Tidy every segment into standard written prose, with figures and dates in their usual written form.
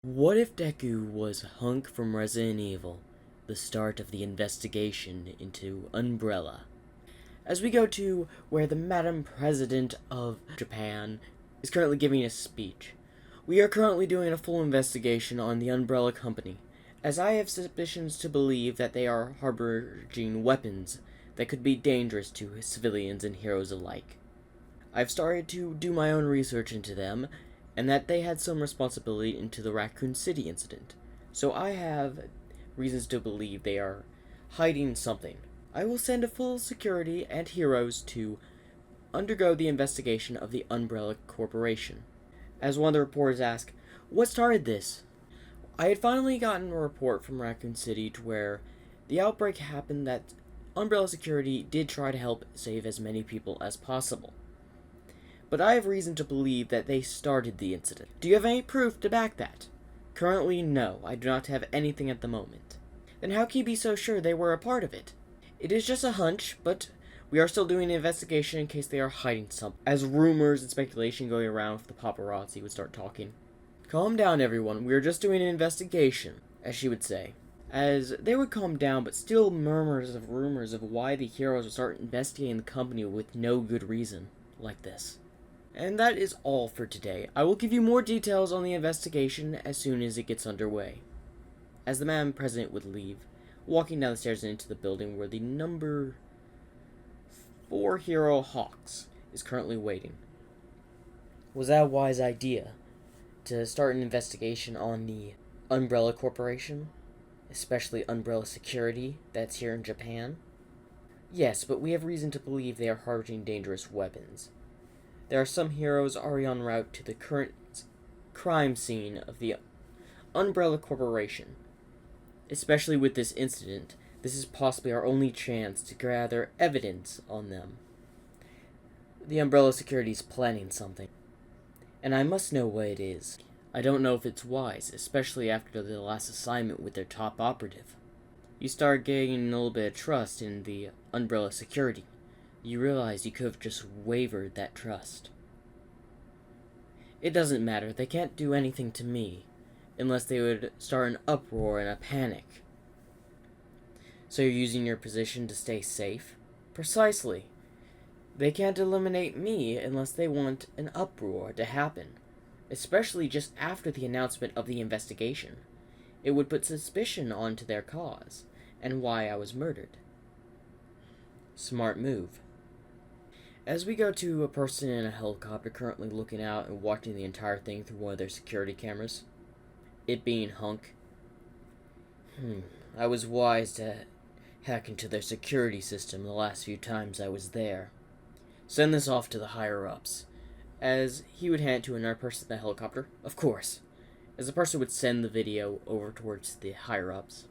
What if Deku was Hunk from Resident Evil, the start of the investigation into Umbrella? As we go to where the Madam President of Japan is currently giving a speech, we are currently doing a full investigation on the Umbrella Company, as I have suspicions to believe that they are harboring weapons that could be dangerous to civilians and heroes alike. I've started to do my own research into them, and that they had some responsibility into the Raccoon City incident. So I have reasons to believe they are hiding something. I will send a full security and heroes to undergo the investigation of the Umbrella Corporation. As one of the reporters asked, what started this? I had finally gotten a report from Raccoon City to where the outbreak happened that Umbrella Security did try to help save as many people as possible. But I have reason to believe that they started the incident. Do you have any proof to back that? Currently, no, I do not have anything at the moment. Then how can you be so sure they were a part of it? It is just a hunch, but we are still doing an investigation in case they are hiding something. As rumors and speculation going around if the paparazzi would start talking. Calm down, everyone, we are just doing an investigation, as she would say. As they would calm down, but still murmurs of rumors of why the heroes would start investigating the company with no good reason, like this. And that is all for today. I will give you more details on the investigation as soon as it gets underway. As the Madam President would leave, walking down the stairs and into the building where the number 4 hero Hawks is currently waiting. Was that a wise idea? To start an investigation on the Umbrella Corporation? Especially Umbrella Security that's here in Japan? Yes, but we have reason to believe they are harboring dangerous weapons. There are some heroes already en route to the current crime scene of the Umbrella Corporation. Especially with this incident, this is possibly our only chance to gather evidence on them. The Umbrella Security is planning something, and I must know what it is. I don't know if it's wise, especially after the last assignment with their top operative. You start gaining a little bit of trust in the Umbrella Security. You realize you could have just wavered that trust. It doesn't matter, they can't do anything to me, unless they would start an uproar and a panic. So you're using your position to stay safe? Precisely. They can't eliminate me unless they want an uproar to happen, especially just after the announcement of the investigation. It would put suspicion onto their cause, and why I was murdered. Smart move. As we go to a person in a helicopter currently looking out and watching the entire thing through one of their security cameras, it being Hunk. I was wise to hack into their security system the last few times I was there. Send this off to the higher-ups. As he would hand it to another person in the helicopter, of course, as the person would send the video over towards the higher-ups.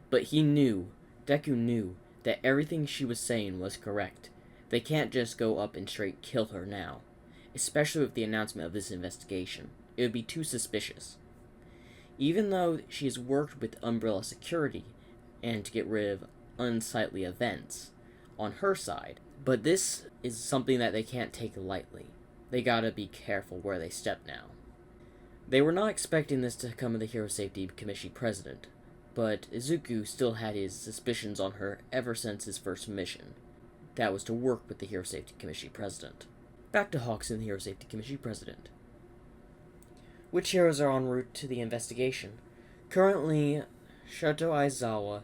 But Deku knew, that everything she was saying was correct. They can't just go up and straight kill her now, especially with the announcement of this investigation. It would be too suspicious. Even though she has worked with Umbrella Security and to get rid of unsightly events on her side, but this is something that they can't take lightly. They gotta be careful where they step now. They were not expecting this to come of the Hero Safety Commission president, but Izuku still had his suspicions on her ever since his first mission. That was to work with the Hero Safety Commission president. Back to Hawks and the Hero Safety Commission president. Which heroes are en route to the investigation? Currently, Shoto Aizawa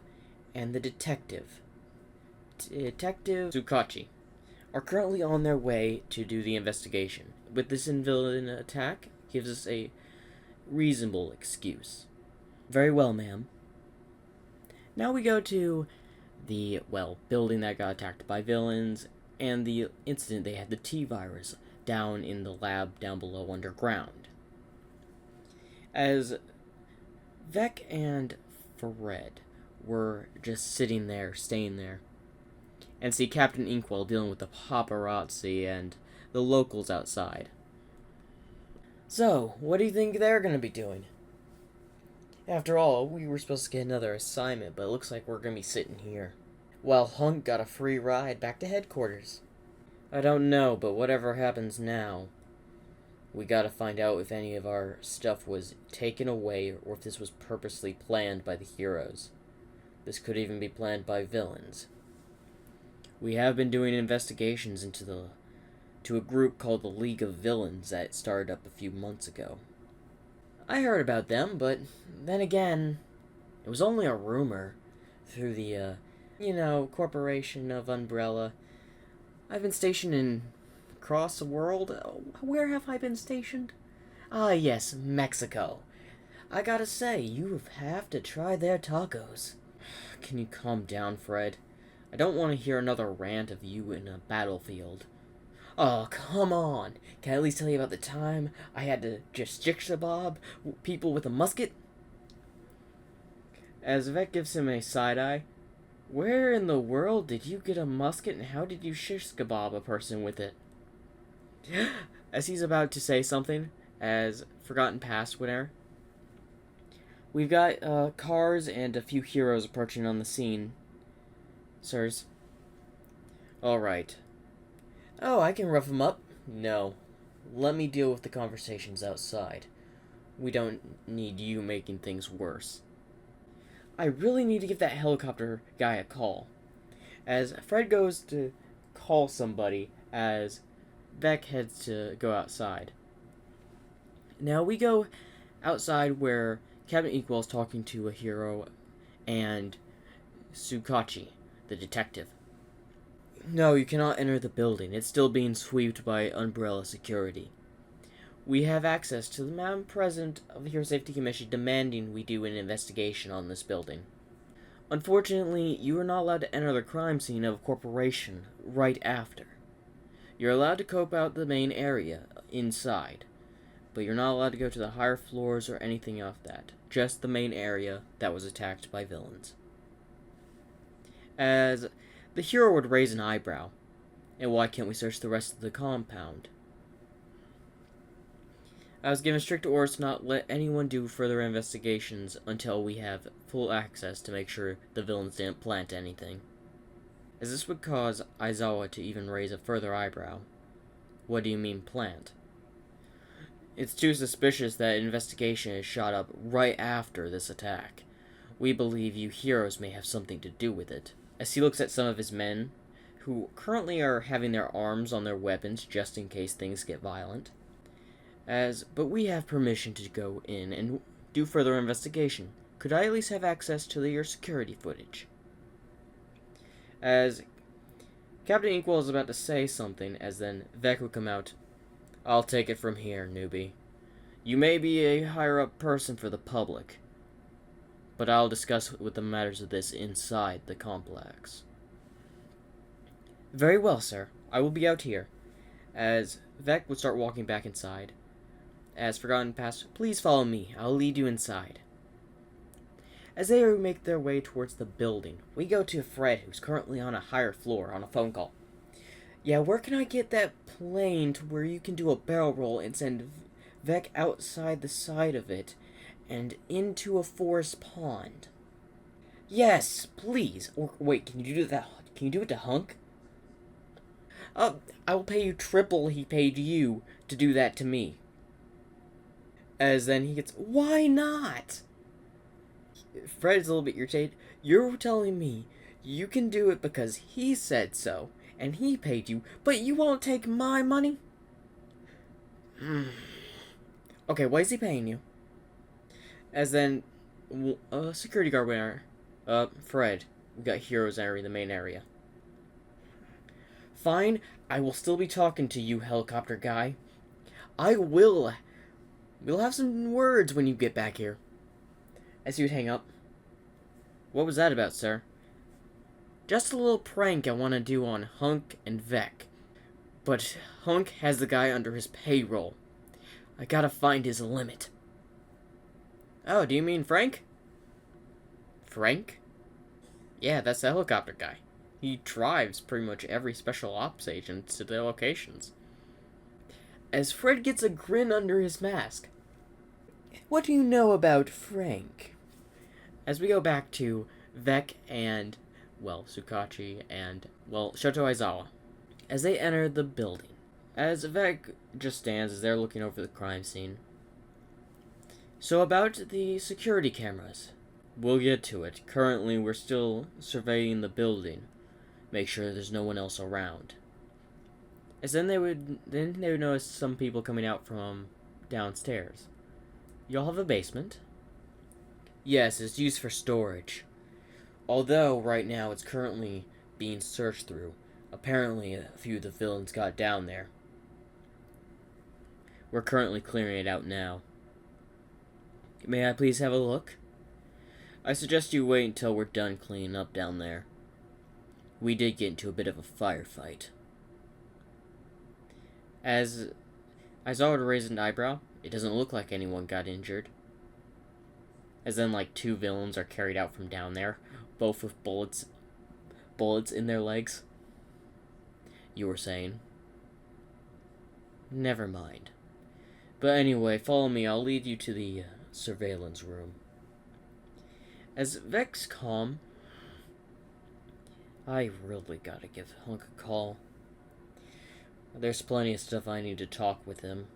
and the Detective Tsukachi, are currently on their way to do the investigation. With this villain attack, gives us a reasonable excuse. Very well, ma'am. Now we go to the, building that got attacked by villains, and the incident they had the T-virus down in the lab down below underground. As Vec and Fred were just sitting there, staying there, and see Captain Inkwell dealing with the paparazzi and the locals outside. So, what do you think they're going to be doing? After all, we were supposed to get another assignment, but it looks like we're going to be sitting here. While Hunk got a free ride back to headquarters. I don't know, but whatever happens now, We gotta find out if any of our stuff was taken away or if this was purposely planned by the heroes. This could even be planned by villains. We have been doing investigations to a group called the League of Villains that started up a few months ago. I heard about them, but then again, it was only a rumor through the, corporation of Umbrella. I've been stationed across the world. Where have I been stationed? Ah, yes, Mexico. I gotta say, you have to try their tacos. Can you calm down, Fred? I don't want to hear another rant of you in a battlefield. Oh, come on. Can I at least tell you about the time I had to just shish-kebab people with a musket? As Vec gives him a side-eye, where in the world did you get a musket and how did you shish-kebab a person with it? As he's about to say something, as Forgotten Past would air, we've got cars and a few heroes approaching on the scene. Sirs. Alright. Oh, I can rough him up. No. Let me deal with the conversations outside. We don't need you making things worse. I really need to give that helicopter guy a call. As Fred goes to call somebody, as Vec heads to go outside. Now we go outside where Captain Equal is talking to a hero and Tsukachi, the detective. No, you cannot enter the building. It's still being swept by Umbrella security. We have access to the Madam President of the Hero Safety Commission demanding we do an investigation on this building. Unfortunately, you are not allowed to enter the crime scene of a corporation right after. You're allowed to cope out the main area inside, but you're not allowed to go to the higher floors or anything of that. Just the main area that was attacked by villains. As the hero would raise an eyebrow. And why can't we search the rest of the compound? I was given strict orders to not let anyone do further investigations until we have full access to make sure the villains didn't plant anything. As this would cause Aizawa to even raise a further eyebrow. What do you mean plant? It's too suspicious that an investigation is shot up right after this attack. We believe you heroes may have something to do with it. As he looks at some of his men, who currently are having their arms on their weapons just in case things get violent. But we have permission to go in and do further investigation. Could I at least have access to your security footage? As Captain Equal is about to say something, as then Vec would come out. I'll take it from here, newbie. You may be a higher-up person for the public, but I'll discuss with the matters of this inside the complex. Very well, sir. I will be out here. As Vec would start walking back inside. As Forgotten Past, please follow me. I'll lead you inside. As they make their way towards the building, we go to Fred, who's currently on a higher floor on a phone call. Yeah, where can I get that plane to where you can do a barrel roll and send Vec outside the side of it and into a forest pond? Yes, please. Or wait, can you do that? Can you do it to Hunk? I will pay you triple he paid you to do that to me. As then he gets, why not? Fred's a little bit irritated. You're telling me you can do it because he said so, and he paid you, but you won't take my money? Okay, why is he paying you? As then, security guard went, Fred, we got heroes entering the main area. Fine, I will still be talking to you, helicopter guy. We'll have some words when you get back here. As you would hang up. What was that about, sir? Just a little prank I want to do on Hunk and Vec. But Hunk has the guy under his payroll. I gotta find his limit. Oh, do you mean Frank? Frank? Yeah, that's the helicopter guy. He drives pretty much every special ops agent to their locations. As Fred gets a grin under his mask. What do you know about Frank? As we go back to Vec and, Tsukachi and, Shoto Aizawa. As they enter the building. As Vec just stands as they're looking over the crime scene. So about the security cameras. We'll get to it. Currently, we're still surveying the building. Make sure there's no one else around. As then they would notice some people coming out from downstairs. Y'all have a basement? Yes, it's used for storage. Although, right now, it's currently being searched through. Apparently, a few of the villains got down there. We're currently clearing it out now. May I please have a look? I suggest you wait until we're done cleaning up down there. We did get into a bit of a firefight. As Aizawa would raise an eyebrow, it doesn't look like anyone got injured. As then, like, two villains are carried out from down there, both with bullets in their legs. You were saying? Never mind. But anyway, follow me. I'll lead you to the surveillance room. As Vex calm, I really gotta give Hunk a call. There's plenty of stuff I need to talk with him.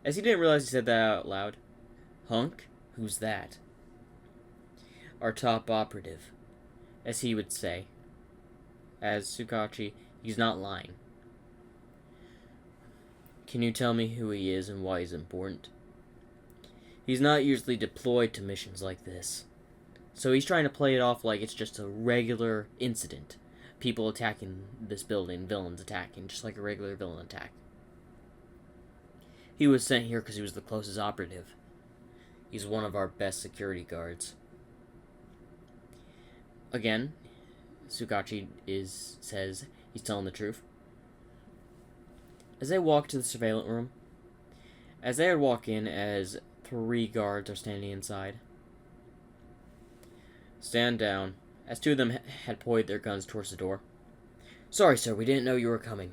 As he didn't realize he said that out loud. Hunk? Who's that? Our top operative, as he would say. As Tsukachi, he's not lying. Can you tell me who he is and why he's important? He's not usually deployed to missions like this. So he's trying to play it off like it's just a regular incident. People attacking this building, villains attacking, just like a regular villain attack. He was sent here because he was the closest operative. He's one of our best security guards. Again, Tsukachi says he's telling the truth. As they walk to the surveillance room, as they would walk in, as 3 guards are standing inside. Stand down, as 2 of them had pointed their guns towards the door. Sorry, sir, we didn't know you were coming.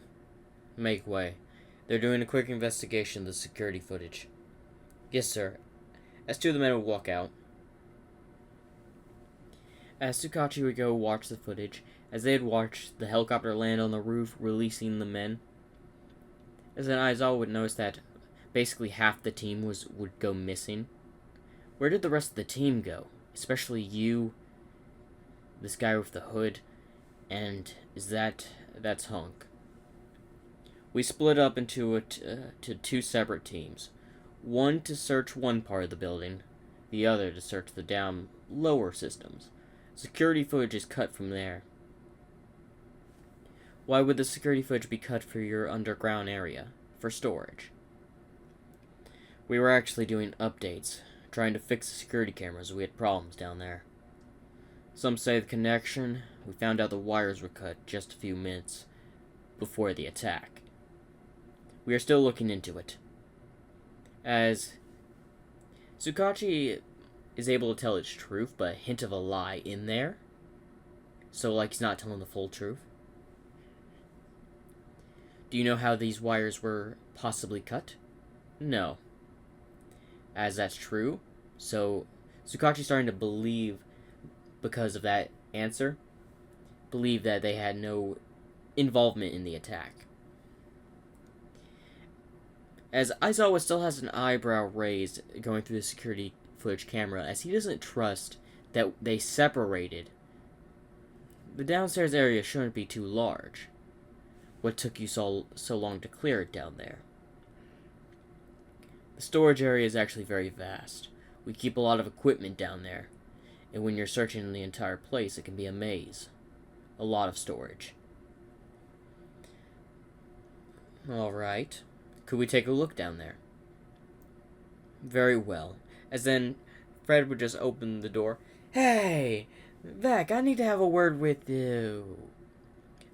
Make way. They're doing a quick investigation of the security footage. Yes, sir. As 2 of the men would walk out. As Tsukachi would go watch the footage, as they had watched the helicopter land on the roof, releasing the men. As then Aizawa would notice that basically half the team would go missing. Where did the rest of the team go? Especially you, this guy with the hood, and that's Hunk. We split up into to 2 separate teams. One to search one part of the building, the other to search the down lower systems. Security footage is cut from there. Why would the security footage be cut for your underground area? For storage. We were actually doing updates, trying to fix the security cameras. We had problems down there. Some say the connection. We found out the wires were cut just a few minutes before the attack. We are still looking into it. As Tsukachi is able to tell its truth, but a hint of a lie in there. So, like, he's not telling the full truth. Do you know how these wires were possibly cut? No. As that's true, so Tsukachi's starting to believe, because of that answer, believe that they had no involvement in the attack. As Aizawa still has an eyebrow raised going through the security footage camera, as he doesn't trust that they separated. The downstairs area shouldn't be too large. What took you so long to clear it down there? The storage area is actually very vast. We keep a lot of equipment down there, and when you're searching the entire place, it can be a maze. A lot of storage. Alright. Could we take a look down there? Very well. As then, Fred would just open the door. Hey! Vec, I need to have a word with you.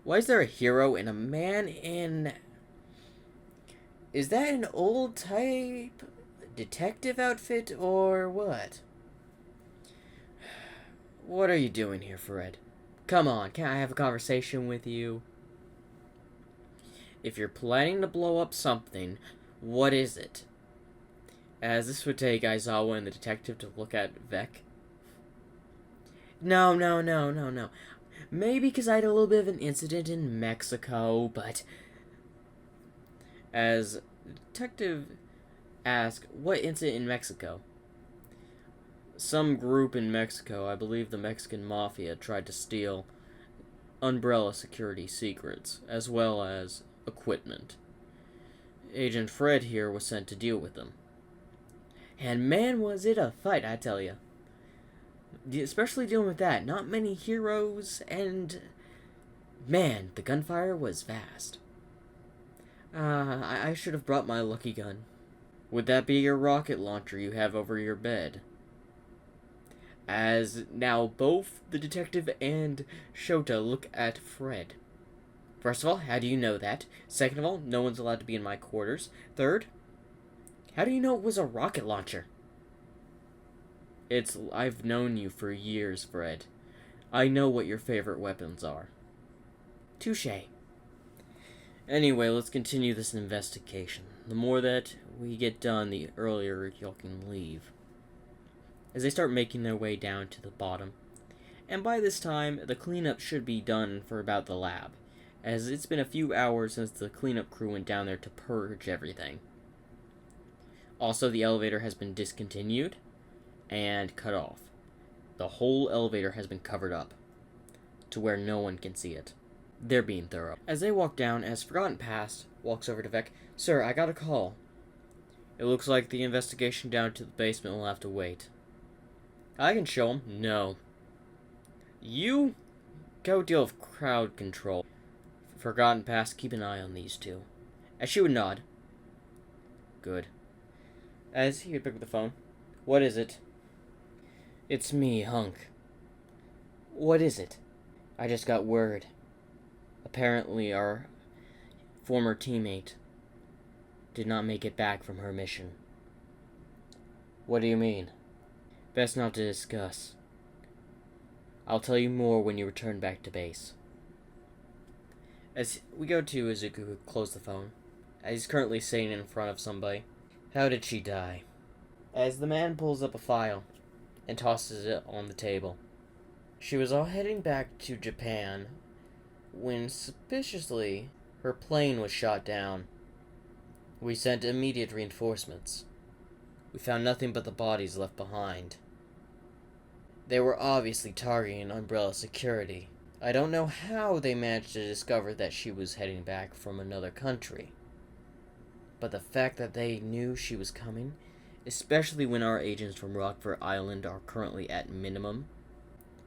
Why is there a hero and a man in... Is that an old type detective outfit or what? What are you doing here, Fred? Come on, can't I have a conversation with you? If you're planning to blow up something, what is it? As this would take Aizawa and the detective to look at Vec. No. Maybe because I had a little bit of an incident in Mexico, but... as the detective asks, what incident in Mexico? Some group in Mexico, I believe the Mexican Mafia, tried to steal Umbrella security secrets, as well as equipment. Agent Fred here was sent to deal with them. And man, was it a fight, I tell you. Especially dealing with that. Not many heroes, and man, the gunfire was vast. I should have brought my lucky gun. Would that be your rocket launcher you have over your bed? As now both the detective and Shota look at Fred. First of all, how do you know that? Second of all, no one's allowed to be in my quarters. Third, how do you know it was a rocket launcher? I've known you for years, Fred. I know what your favorite weapons are. Touché. Anyway, let's continue this investigation. The more that we get done, the earlier y'all can leave. As they start making their way down to the bottom. And by this time, the cleanup should be done for about the lab, as it's been a few hours since the cleanup crew went down there to purge everything. Also, the elevator has been discontinued and cut off. The whole elevator has been covered up, to where no one can see it. They're being thorough. As they walk down, as Forgotten Past walks over to Vec, Sir, I got a call. It looks like the investigation down to the basement will have to wait. I can show him. No. You go deal with crowd control. Forgotten Past, keep an eye on these two. As she would nod. Good. As he would pick up the phone. What is it? It's me, Hunk. What is it? I just got word. Apparently our former teammate did not make it back from her mission. What do you mean? Best not to discuss. I'll tell you more when you return back to base. As we go to Izuku, who closed the phone, as he's currently sitting in front of somebody. How did she die? As the man pulls up a file and tosses it on the table. She was all heading back to Japan when, suspiciously, her plane was shot down. We sent immediate reinforcements. We found nothing but the bodies left behind. They were obviously targeting Umbrella security. I don't know how they managed to discover that she was heading back from another country. But the fact that they knew she was coming, especially when our agents from Rockford Island are currently at minimum.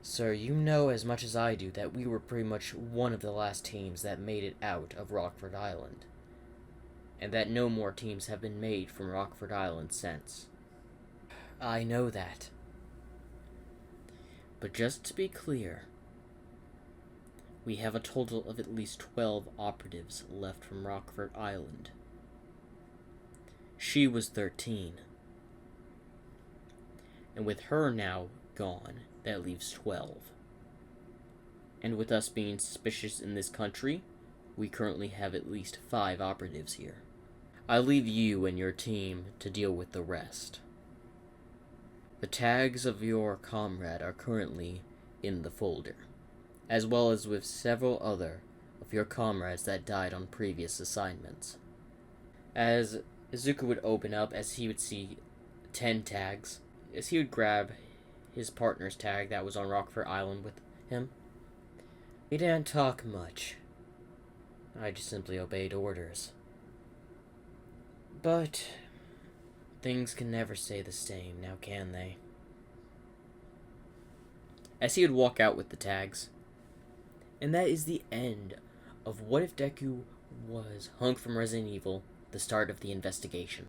Sir, you know as much as I do that we were pretty much one of the last teams that made it out of Rockford Island. And that no more teams have been made from Rockford Island since. I know that. But just to be clear, we have a total of at least 12 operatives left from Rockford Island. She was 13. And with her now gone, that leaves 12. And with us being suspicious in this country, we currently have at least 5 operatives here. I leave you and your team to deal with the rest. The tags of your comrade are currently in the folder, as well as with several other of your comrades that died on previous assignments. As Izuku would open up, as he would see 10 tags, as he would grab his partner's tag that was on Rockford Island with him. He didn't talk much. I just simply obeyed orders. But things can never stay the same, now can they? As he would walk out with the tags. And that is the end of What If Deku Was Hunk from Resident Evil, the start of the investigation.